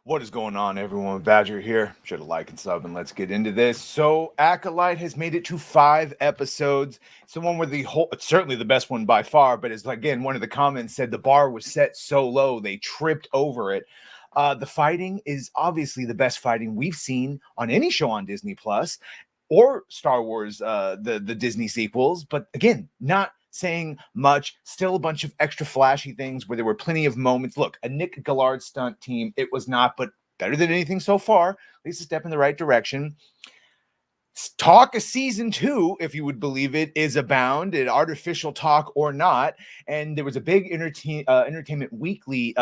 What is going on, everyone? Badger here. Should have liked and sub, and let's get into this. So, Acolyte has made it to 5 episodes. It's the one where it's certainly the best one by far, but as again, one of the comments said the bar was set so low they tripped over it. The fighting is obviously the best fighting we've seen on any show on Disney Plus or Star Wars, the Disney sequels. But again, not saying much. Still a bunch of extra flashy things where there were plenty of moments. Look, a Nick Gillard stunt team, it was not, but better than anything so far. At least a step in the right direction. Talk of season 2, if you would believe it, is abound, an artificial talk or not. And there was a big Entertainment Weekly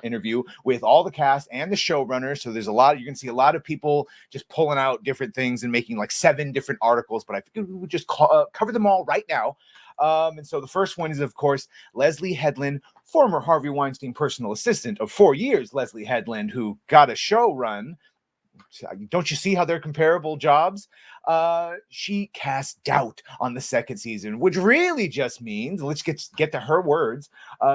interview with all the cast and the showrunner. So there's you can see a lot of people just pulling out different things and making like 7 different articles. But I figured we would just cover them all right now. And so the first one is, of course, Leslye Healand, former Harvey Weinstein personal assistant of 4 years, Leslye Healand, who got a show run. Don't you see how they're comparable jobs? She cast doubt on the second season, which really just means, let's get to her words.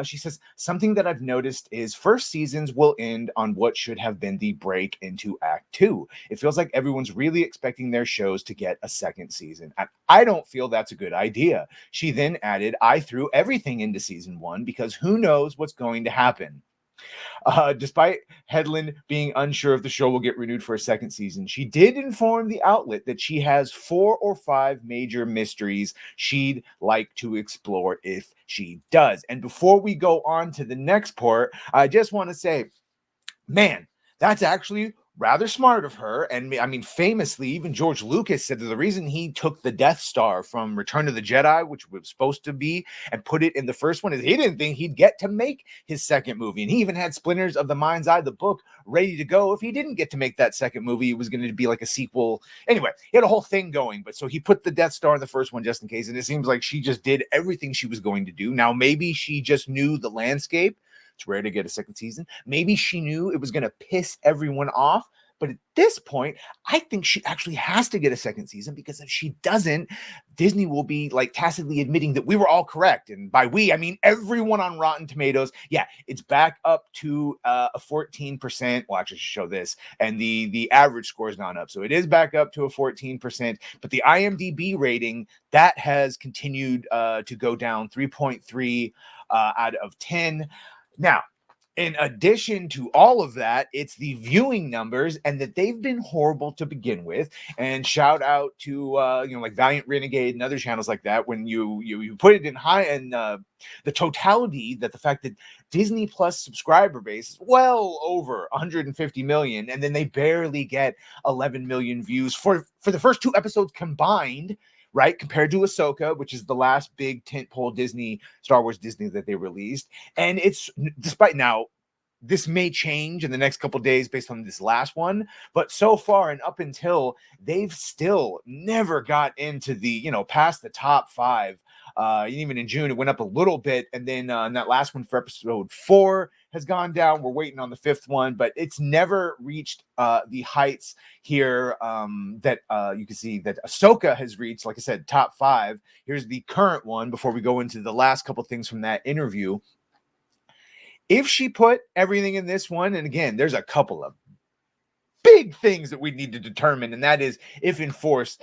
She says, something that I've noticed is first seasons will end on what should have been the break into Act 2. It feels like everyone's really expecting their shows to get a second season. And I don't feel that's a good idea. She then added, I threw everything into season 1 because who knows what's going to happen. Despite Healand being unsure if the show will get renewed for a second season, she did inform the outlet that she has 4 or 5 major mysteries she'd like to explore if she does. And before we go on to the next part, I just want to say, man, that's actually rather smart of her. And I mean, famously, even George Lucas said that the reason he took the Death Star from Return of the Jedi, which was supposed to be, and put it in the first one, is he didn't think he'd get to make his second movie. And he even had Splinters of the Mind's Eye, the book, ready to go. If he didn't get to make that second movie, it was going to be like a sequel. Anyway, he had a whole thing going. But so he put the Death Star in the first one just in case. And it seems like she just did everything she was going to do. Now, maybe she just knew the landscape. It's rare to get a second season. Maybe she knew it was going to piss everyone off. But at this point, I think she actually has to get a second season, because if she doesn't, Disney will be like tacitly admitting that we were all correct. And by we, I mean everyone on Rotten Tomatoes. Yeah, it's back up to a 14%. Well, actually, show this. And the average score has gone up. So it is back up to a 14%. But the IMDb rating, that has continued to go down 3.3 out of 10. Now, in addition to all of that, it's the viewing numbers, and that they've been horrible to begin with. And shout out to like Valiant Renegade and other channels like that. When you put it in high, and the totality, that the fact that Disney Plus subscriber base is well over 150 million, and then they barely get 11 million views for the first 2 episodes combined. Right, compared to Ahsoka, which is the last big tentpole Star Wars Disney that they released. And it's, despite now, this may change in the next couple days based on this last one, but so far and up until, they've still never got into the, past the top 5. Even in June, it went up a little bit. And then that last one for episode 4 has gone down. We're waiting on the 5th one, but it's never reached the heights here that you can see that Ahsoka has reached. Like I said, top 5. Here's the current one before we go into the last couple things from that interview. If she put everything in this one, and again, there's a couple of big things that we need to determine, and that is if in fact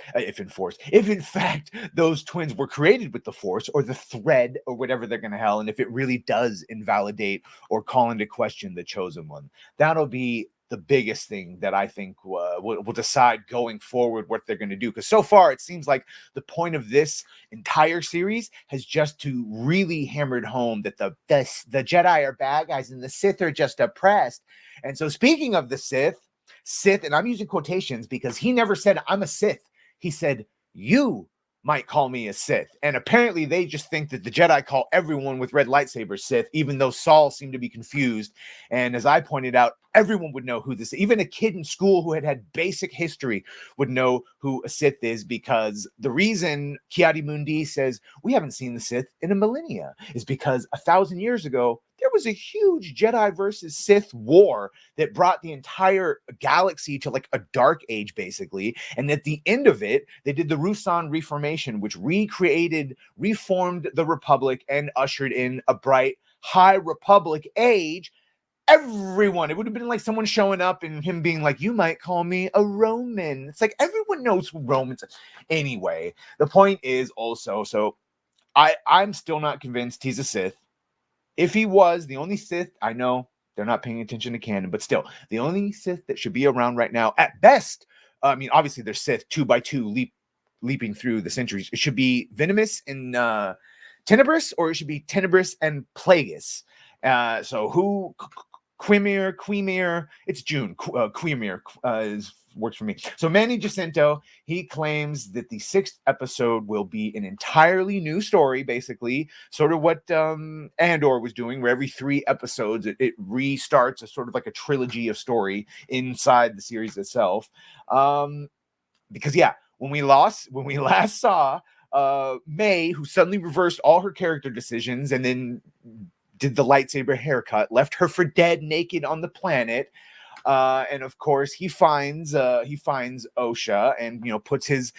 those twins were created with the Force, or the thread, or whatever they're going to hell, and if it really does invalidate or call into question the chosen one. That'll be the biggest thing that I think will decide going forward what they're going to do. Because so far, it seems like the point of this entire series has just to really hammered home that the Jedi are bad guys and the Sith are just oppressed. And so, speaking of the Sith, and I'm using quotations because he never said I'm a Sith. He said, you might call me a Sith. And apparently they just think that the Jedi call everyone with red lightsabers Sith, even though Saul seemed to be confused. And as I pointed out, everyone would know who this is. Even a kid in school who had basic history would know who a Sith is, because the reason Ki-Adi-Mundi says we haven't seen the Sith in a millennia is because 1,000 years ago, there was a huge Jedi versus Sith war that brought the entire galaxy to like a dark age, basically. And at the end of it, they did the Ruusan Reformation, which reformed the Republic and ushered in a bright High Republic age. everyone. It would have been like someone showing up and him being like, "You might call me a Roman." It's like everyone knows who Romans are. Anyway, the point is also, so I'm still not convinced he's a Sith. If he was the only Sith, I know they're not paying attention to canon, but still, the only Sith that should be around right now, at best, I mean, obviously there's Sith 2x2 leaping through the centuries. It should be Venomous and Tenebrous, or it should be Tenebrous and Plagueis. So who? Quimir, it's June. Quimir works for me. So Manny Jacinto, he claims that the 6th episode will be an entirely new story, basically, sort of what Andor was doing, where every 3 episodes it restarts a sort of like a trilogy of story inside the series itself. Because when we last saw May, who suddenly reversed all her character decisions and then did the lightsaber haircut, left her for dead naked on the planet. And of course, he finds Osha and puts his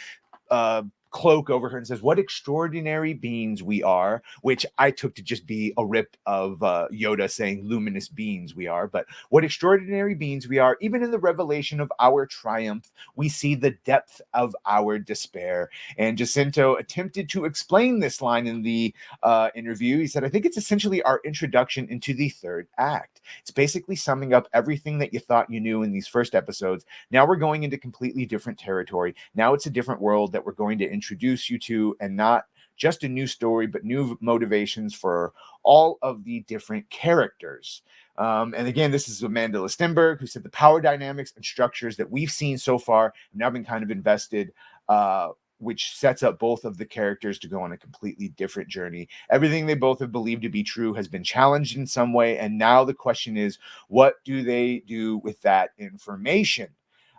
cloak over her and says, "What extraordinary beings we are," which I took to just be a rip of Yoda saying luminous beings we are. But what extraordinary beings we are. Even in the revelation of our triumph, we see the depth of our despair. And Jacinto attempted to explain this line in the interview. He said, "I think it's essentially our introduction into the 3rd act. It's basically summing up everything that you thought you knew in these first episodes. Now we're going into completely different territory. Now it's a different world that we're going to introduce you to, and not just a new story, but new motivations for all of the different characters." And again, this is Amanda Listenberg, who said the power dynamics and structures that we've seen so far have now been kind of invested, which sets up both of the characters to go on a completely different journey. Everything they both have believed to be true has been challenged in some way, and now the question is, what do they do with that information?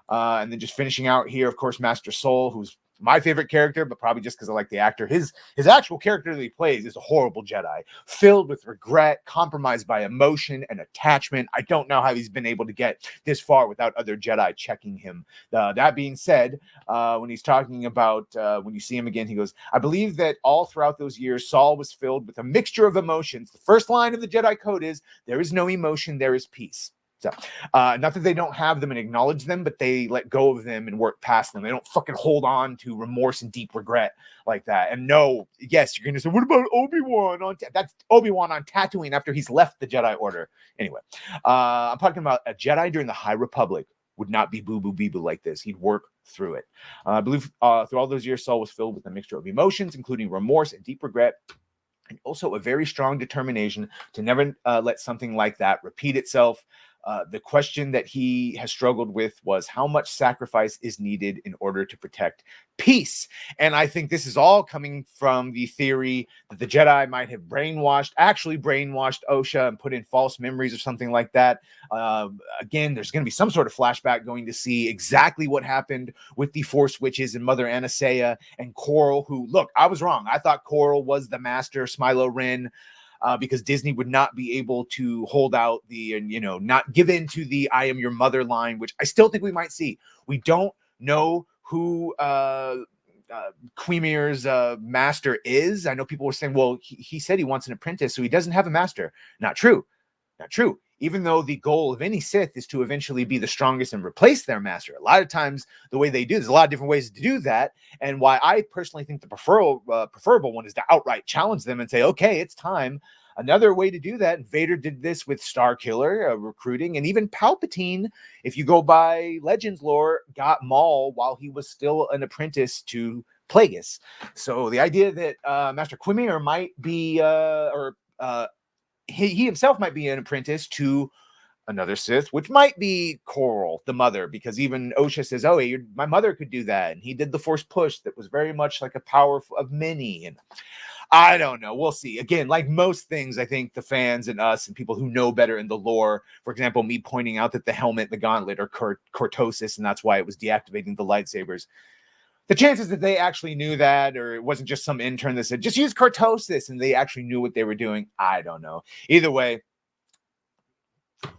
And then just finishing out here, of course, Master Soul, who's my favorite character, but probably just because I like the actor. His actual character that he plays is a horrible Jedi, filled with regret, compromised by emotion and attachment. I don't know how he's been able to get this far without other Jedi checking him. That being said, when he's talking about when you see him again, he goes, "I believe that all throughout those years, Saul was filled with a mixture of emotions. The first line of the Jedi Code is, there is no emotion, there is peace." So, not that they don't have them and acknowledge them, but they let go of them and work past them. They don't fucking hold on to remorse and deep regret like that. And no, yes, you're going to say, what about Obi-Wan? That's Obi-Wan on Tatooine after he's left the Jedi Order. Anyway, I'm talking about a Jedi during the High Republic would not be boo-boo-bee-boo like this. He'd work through it. I believe through all those years, Saul was filled with a mixture of emotions, including remorse and deep regret, and also a very strong determination to never let something like that repeat itself. The question that he has struggled with was how much sacrifice is needed in order to protect peace. And I think this is all coming from the theory that the Jedi might have actually brainwashed Osha and put in false memories or something like that. Again, there's going to be some sort of flashback going to see exactly what happened with the Force Witches and Mother Anastasia and Coral, who, look, I was wrong. I thought Coral was the master, Smilo Ren. Because Disney would not be able to hold out not give in to the "I am your mother" line, which I still think we might see. We don't know who Quimir's master is. I know people were saying, well, he said he wants an apprentice, so he doesn't have a master. Not true. Even though the goal of any Sith is to eventually be the strongest and replace their master. A lot of times, the way they do, there's a lot of different ways to do that. And why I personally think the preferable one is to outright challenge them and say, okay, it's time. Another way to do that, Vader did this with Starkiller recruiting, and even Palpatine, if you go by Legends lore, got Maul while he was still an apprentice to Plagueis. So the idea that Master Quimir might be, he himself might be an apprentice to another Sith, which might be Coral, the mother, because even Osha says, "Oh, my mother could do that," and he did the Force push that was very much like a power of many. And I don't know. We'll see. Again, like most things, I think the fans and us and people who know better in the lore, for example, me pointing out that the helmet, the gauntlet are cortosis, and that's why it was deactivating the lightsabers. The chances that they actually knew that, or it wasn't just some intern that said, just use cortosis, and they actually knew what they were doing, I don't know. Either way,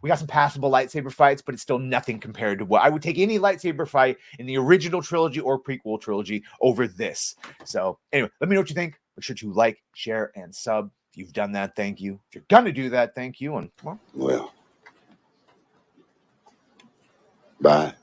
we got some passable lightsaber fights, but it's still nothing compared to what I would take any lightsaber fight in the original trilogy or prequel trilogy over this. So anyway, let me know what you think. Make sure to like, share, and sub. If you've done that, thank you. If you're going to do that, thank you. And well, Bye.